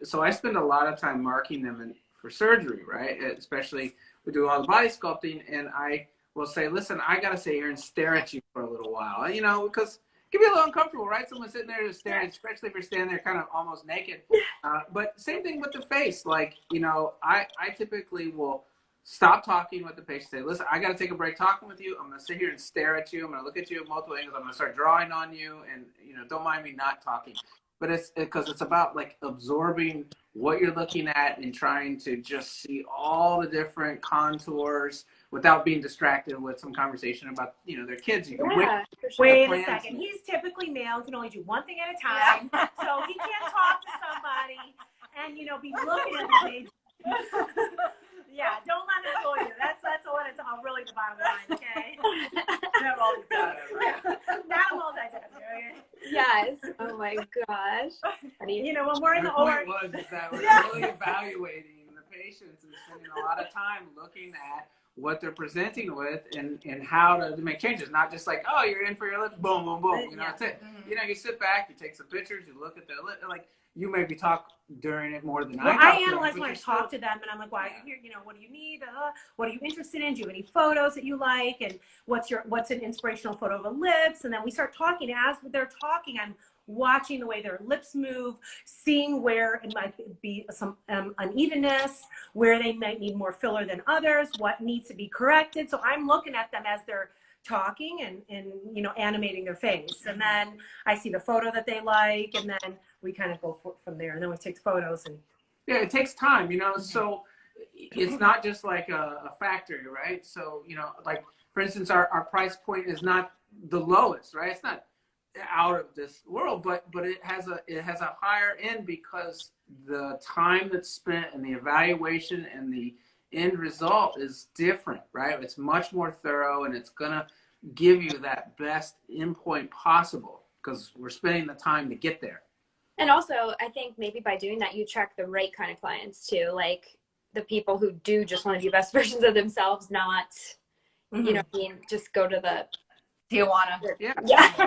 so I spend a lot of time marking them for surgery, right? Especially we do all the body sculpting, and I will say, listen, I got to sit here and stare at you for a little while, because it can be a little uncomfortable, right? Someone sitting there just staring, especially if you're standing there kind of almost naked. But same thing with the face. Like, I typically will stop talking with the patient, say, listen, I got to take a break talking with you. I'm going to sit here and stare at you. I'm going to look at you at multiple angles. I'm going to start drawing on you, and, don't mind me not talking. But it's because it's about like absorbing what you're looking at and trying to just see all the different contours without being distracted with some conversation about, their kids. You can wait a second. He's typically male, can only do one thing at a time. So he can't talk to somebody and, be looking at the page. Don't let it fool you. That's what it's all really the bottom line, okay? Not multitasking. Yes. Oh my gosh. When we're in the point was that we're really evaluating the patients and spending a lot of time looking at what they're presenting with and how to make changes. Not just like, oh, you're in for your lips, boom, boom, boom. That's it. You sit back, you take some pictures, you look at their lip, like you maybe talk during it more than well, I I analyze when I talk to them, and I'm like, well, here, what do you need? What are you interested in? Do you have any photos that you like? And what's an inspirational photo of the lips? And then we start talking. As they're talking, I'm watching the way their lips move, seeing where it might be some unevenness, where they might need more filler than others, what needs to be corrected. So I'm looking at them as they're talking and animating their face. And then I see the photo that they like, and then we kind of go from there. And then we take photos. And yeah, it takes time, so it's not just like a factory, right? So, like, for instance, our price point is not the lowest, right? It's not out of this world, but it has a higher end because the time that's spent and the evaluation and the end result is different, right? It's much more thorough, and it's gonna give you that best endpoint possible because we're spending the time to get there. And also, I think maybe by doing that, you attract the right kind of clients too, like the people who do just want to be best versions of themselves, not just go to the Tijuana. Yeah.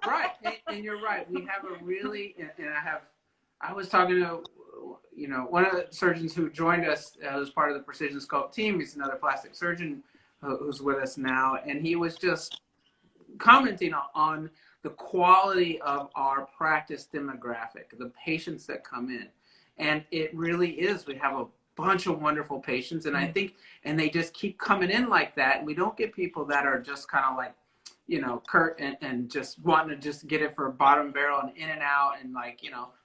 Right. And you're right. We have a really, and I was talking to, one of the surgeons who joined us as part of the Precision Sculpt team. He's another plastic surgeon who's with us now. And he was just commenting on the quality of our practice demographic, the patients that come in. And it really is. We have a bunch of wonderful patients. And I think, and they just keep coming in like that. And we don't get people that are just kind of like, curt and just wanting to just get it for bottom barrel and in and out and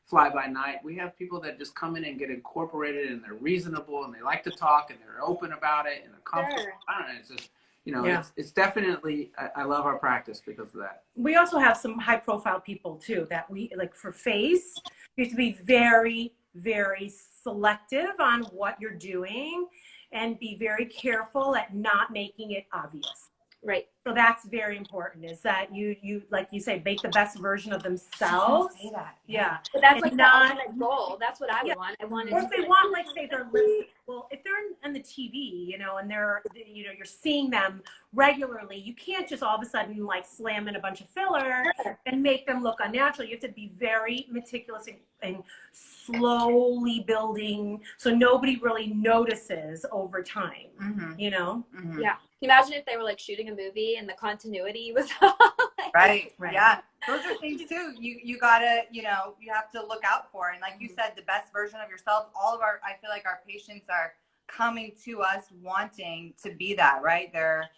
fly by night. We have people that just come in and get incorporated, and they're reasonable, and they like to talk, and they're open about it, and they're comfortable. Sure. I don't know. It's just, it's definitely, I love our practice because of that. We also have some high profile people too that we like for face. You have to be very, very selective on what you're doing and be very careful at not making it obvious. Right. So that's very important, is that you like you say, make the best version of themselves. Say that. Yeah. But that's like the ultimate goal. That's what I would want. I want or if they want, like, say their lips, well, if they're on the TV, and they're, you're seeing them regularly, you can't just all of a sudden like slam in a bunch of filler and make them look unnatural. You have to be very meticulous and slowly building so nobody really notices over time. Yeah. Can you imagine if they were like shooting a movie and the continuity was right. Yeah. Those are things too. You gotta, you have to look out for. And like you said, the best version of yourself, I feel like our patients are coming to us wanting to be that, right? They're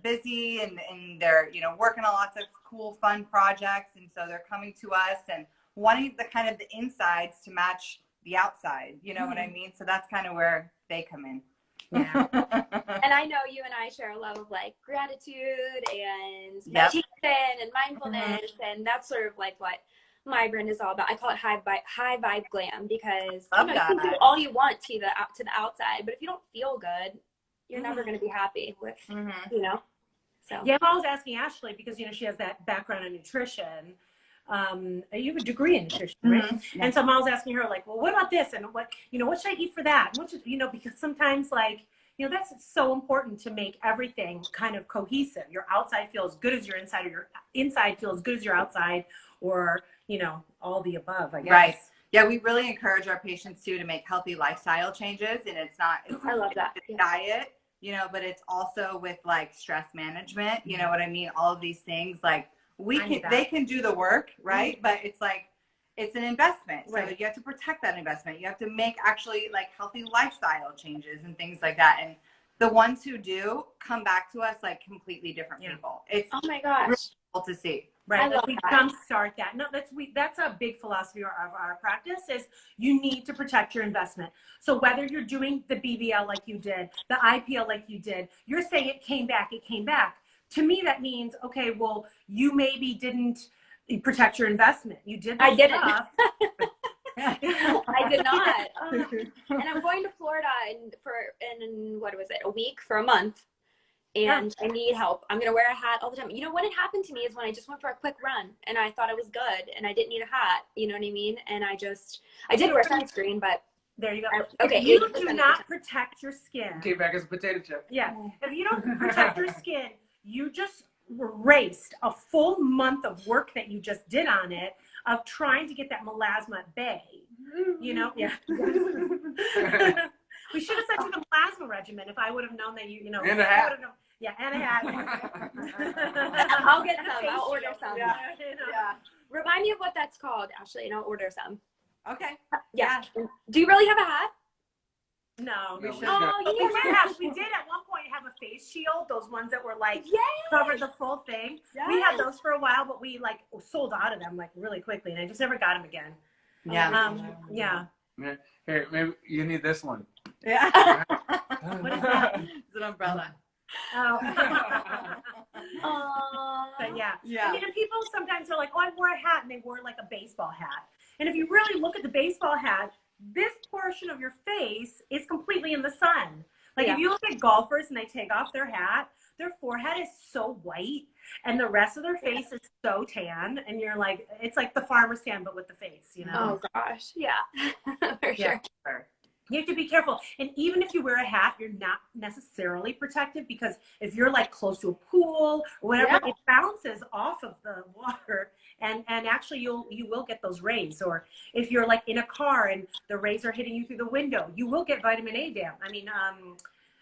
busy and they're, working on lots of cool, fun projects. And so they're coming to us and wanting the kind of the insides to match the outside. You know what I mean? So that's kind of where they come in. Yeah. And I know you and I share a love of like gratitude and meditation and mindfulness, and that's sort of like what my brand is all about. I call it high vibe glam because you can do all you want to the outside, but if you don't feel good, you're never going to be happy with So yeah, I was asking Ashley because she has that background in nutrition. You have a degree in nutrition, right? And so I was asking her like, well, what about this? And what should I eat for that? What should, because sometimes like, that's so important to make everything kind of cohesive. Your outside feels as good as your inside, or your inside feels as good as your outside, or, all the above, I guess. Right. Yeah, we really encourage our patients too to make healthy lifestyle changes. And it's I love that. Diet, but it's also with like stress management, you know what I mean? All of these things, like, they can do the work, right? But it's like, it's an investment. So you have to protect that investment. You have to make actually like healthy lifestyle changes and things like that. And the ones who do come back to us like completely different people. It's oh my gosh, really cool to see. Right. We jumpstart that. No, that's a big philosophy of our practice is you need to protect your investment. So whether you're doing the BBL like you did, the IPL like you did, you're saying it came back. To me, that means, okay, well, you maybe didn't protect your investment. You did the stuff. I did not. And I'm going to Florida in a week for a month. And I need help. I'm going to wear a hat all the time. What had happened to me is when I just went for a quick run and I thought I was good and I didn't need a hat. You know what I mean? And I did wear sunscreen, but there you go. Okay. If you do not protect your skin. Came back as a potato chip. Yeah. If you don't protect your skin, you just erased a full month of work that you just did on it of trying to get that melasma at bay. You know, yeah. We should have sent you the melasma regimen if I would have known that you know. And a hat. Yeah, and a hat. I'll get some. I'll order some. Yeah. Yeah. Remind me of what that's called, Ashley, and I'll order some. Okay. Yeah. Do you really have a hat? No, we should. Oh, you need a hat. We did at one point have a face shield, those ones that were like Yay! covered the full thing. Yes. We had those for a while, but we like sold out of them like really quickly, and I just never got them again. Yeah. Yeah. Here, maybe you need this one. Yeah. What is that? It's an umbrella. Oh. Aww. But yeah. Yeah. I mean, and people sometimes are like, oh, I wore a hat, and they wore like a baseball hat. And if you really look at the baseball hat, this portion of your face is completely in the sun. Like if you look at golfers and they take off their hat, their forehead is so white and the rest of their face is so tan. And you're like, it's like the farmer's tan, but with the face, you know? Oh gosh. Yeah. For sure. You have to be careful. And even if you wear a hat, you're not necessarily protected because if you're like close to a pool or whatever, it bounces off of the water and actually you will get those rays. Or if you're like in a car and the rays are hitting you through the window, you will get vitamin A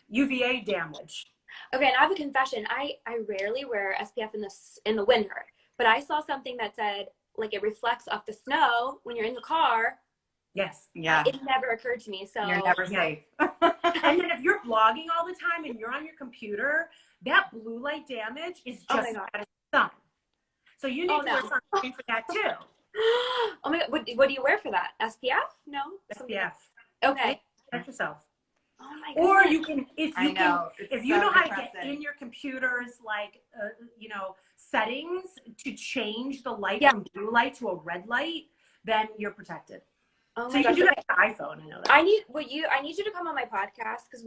UVA damage. Okay, and I have a confession. I rarely wear SPF in the winter, but I saw something that said like it reflects off the snow when you're in the car. Yes. Yeah. It never occurred to me. So You're never safe. And then if you're blogging all the time and you're on your computer, that blue light damage is just the sun. So you need to wear sunscreen for that too. Oh my God. What do you wear for that? SPF? No? SPF. Okay. Protect yourself. Oh my God. Or you can, if you so know how to depressing. get in your computer's like, settings to change the light from blue light to a red light, then you're protected. Oh so my you gosh. can do that with the iPhone. I know that. I need you to come on my podcast because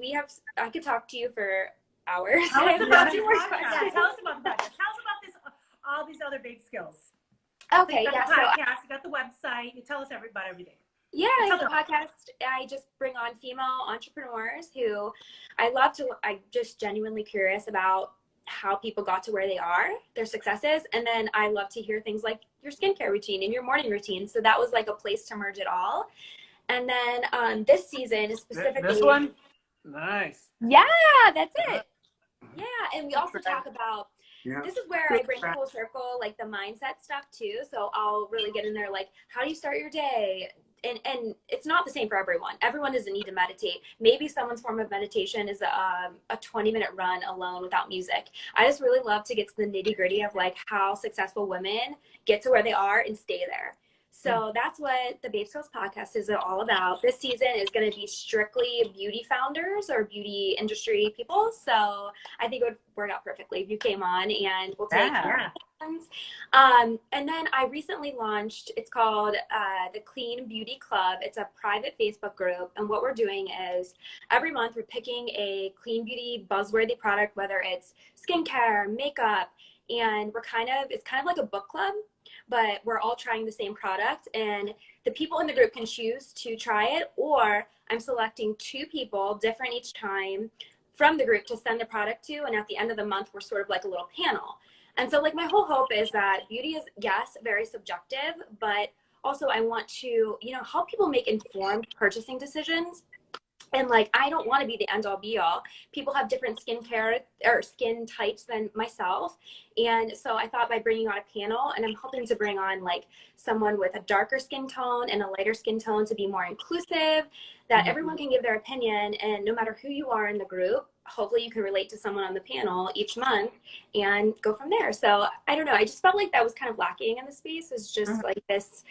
I could talk to you for hours. Tell us about your podcast. Tell us about that. Tell us about this, all these other big skills. Okay, you got yeah. the podcast, you got the website. You tell us about everything. Yeah, I have a podcast. I just bring on female entrepreneurs who I'm just genuinely curious about how people got to where they are, their successes. And then I love to hear things like your skincare routine and your morning routine. So that was like a place to merge it all. And then this season is specifically. This one? Nice. Yeah, that's it. Yeah. And we also talk about, this is where I bring full circle, like the mindset stuff too. So I'll really get in there, like, how do you start your day? And it's not the same for everyone. Everyone doesn't need to meditate. Maybe someone's form of meditation is a 20-minute run alone without music. I just really love to get to the nitty gritty of like how successful women get to where they are and stay there. So that's what the Babeskills podcast is all about. This season is going to be strictly beauty founders or beauty industry people. So I think it would work out perfectly if you came on and we'll take questions. And then I recently launched, it's called the Clean Beauty Club. It's a private Facebook group. And what we're doing is every month we're picking a clean beauty buzzworthy product, whether it's skincare, makeup, and it's kind of like a book club, but we're all trying the same product and the people in the group can choose to try it, or I'm selecting 2 people different each time from the group to send the product to. And at the end of the month, we're sort of like a little panel. And so like my whole hope is that beauty is, yes, very subjective, but also I want to, help people make informed purchasing decisions. And like, I don't want to be the end all be all. People have different skincare or skin types than myself. And so I thought by bringing on a panel, and I'm hoping to bring on like someone with a darker skin tone and a lighter skin tone to be more inclusive, that everyone can give their opinion. And no matter who you are in the group, hopefully you can relate to someone on the panel each month and go from there. So I don't know. I just felt like that was kind of lacking in the space, is just like this,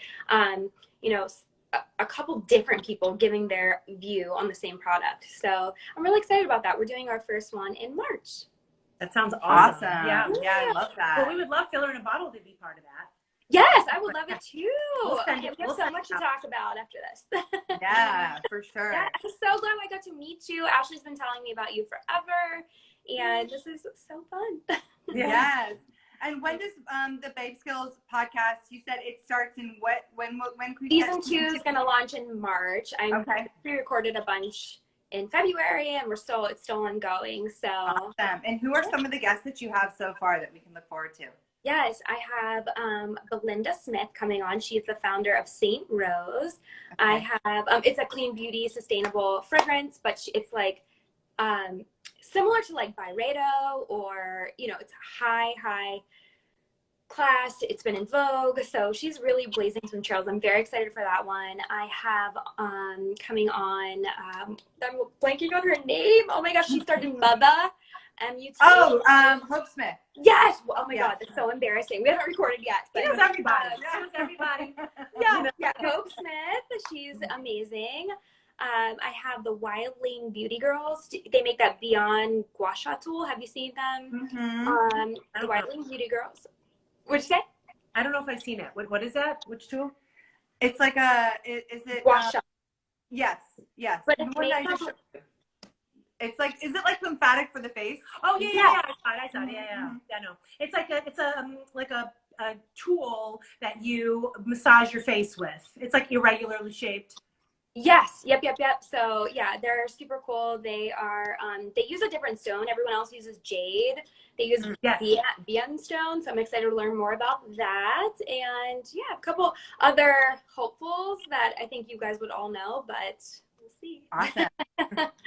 a couple different people giving their view on the same product. So I'm really excited about that. We're doing our first one in March. That sounds awesome. Yeah, I love that. Well, we would love Filler in a Bottle to be part of that. Yes, I would love it too. We have so much to talk about after this. Yeah, for sure. Yeah, I'm so glad I got to meet you. Ashley's been telling me about you forever, and this is so fun. Yes. And when does the Babeskills podcast, you said it starts in when Season 2 is going to launch in March. I pre-recorded a bunch in February, and it's still ongoing. So awesome. And who are some of the guests that you have so far that we can look forward to? Yes, I have Belinda Smith coming on. She's the founder of Saint Rose. Okay. I have it's a clean beauty, sustainable fragrance, but it's like similar to like Byredo, or it's high class. It's been in vogue, so she's really blazing some trails. I'm very excited for that one. I have coming on. I'm blanking on her name. Oh my gosh, she started Mubba. M-U-T. Oh, Hope Smith. Yes. Oh my God, that's so embarrassing. We haven't recorded yet. But everybody. Everybody. Yeah. Hope Smith. She's amazing. I have the Wildling Beauty Girls. They make that Beyond Gua Sha tool. Have you seen them? Mm-hmm. The Wildling Beauty Girls. What'd you say? I don't know if I've seen it. What is that? Which tool? It's like is it? Gua Sha. Yes. But it's like, is it like lymphatic for the face? Oh yeah. I saw it. Yeah. No, it's like a tool that you massage your face with. It's like irregularly shaped. Yes. Yep. So yeah, they're super cool. They are. They use a different stone. Everyone else uses jade. They use Bien stone. So I'm excited to learn more about that. And yeah, a couple other hopefuls that I think you guys would all know, but we'll see. Awesome.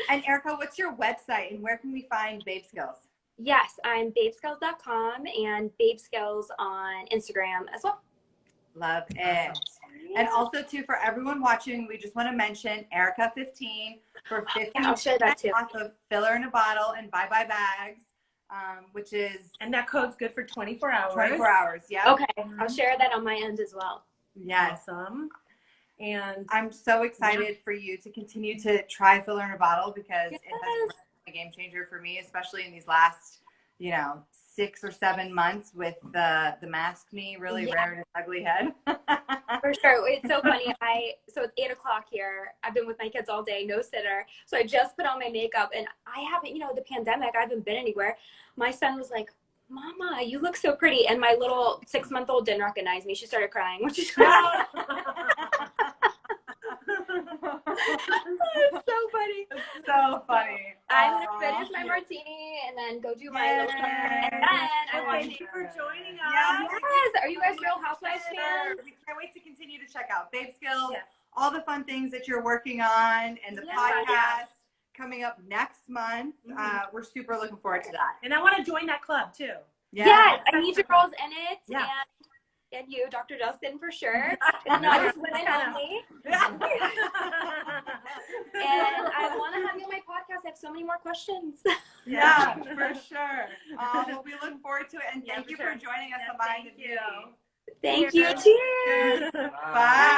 And Erika, what's your website and where can we find Babeskills? Yes, I'm babeskills.com and Babeskills on Instagram as well. Love it. Awesome. Yeah. And also too, for everyone watching, we just want to mention Erika 15 for 15% off of filler in a bottle and bye bags, which is, and that code's good for 24 hours. 24 hours, yeah. Okay, I'll share that on my end as well. Yes. Awesome. And I'm so excited for you to continue to try filler in a bottle, because it has been a game changer for me, especially in these last 6 or 7 months with the mask me really rearing its ugly head. For sure. It's so funny. So it's 8 o'clock here. I've been with my kids all day, no sitter. So I just put on my makeup, and I haven't, the pandemic, I haven't been anywhere. My son was like, Mama, you look so pretty. And my little 6-month-old didn't recognize me. She started crying, which is it's so funny. It's so funny. I'm going to finish my martini and then go do my little stuff. And then thank you for joining us. Yes. Are you guys Real Housewives fans? We can't wait to continue to check out Babeskills, all the fun things that you're working on, and the podcast coming up next month. We're super looking forward to that. And I want to join that club too. Yes, I need you girls in it. Yeah. And you, Dr. Dustin, for sure. It's not just women only. And I want to have you on my podcast. I have so many more questions. Yeah, for sure. Well, we look forward to it. And thank you for joining us on Mind and Beauty. Thank you. Cheers. Bye.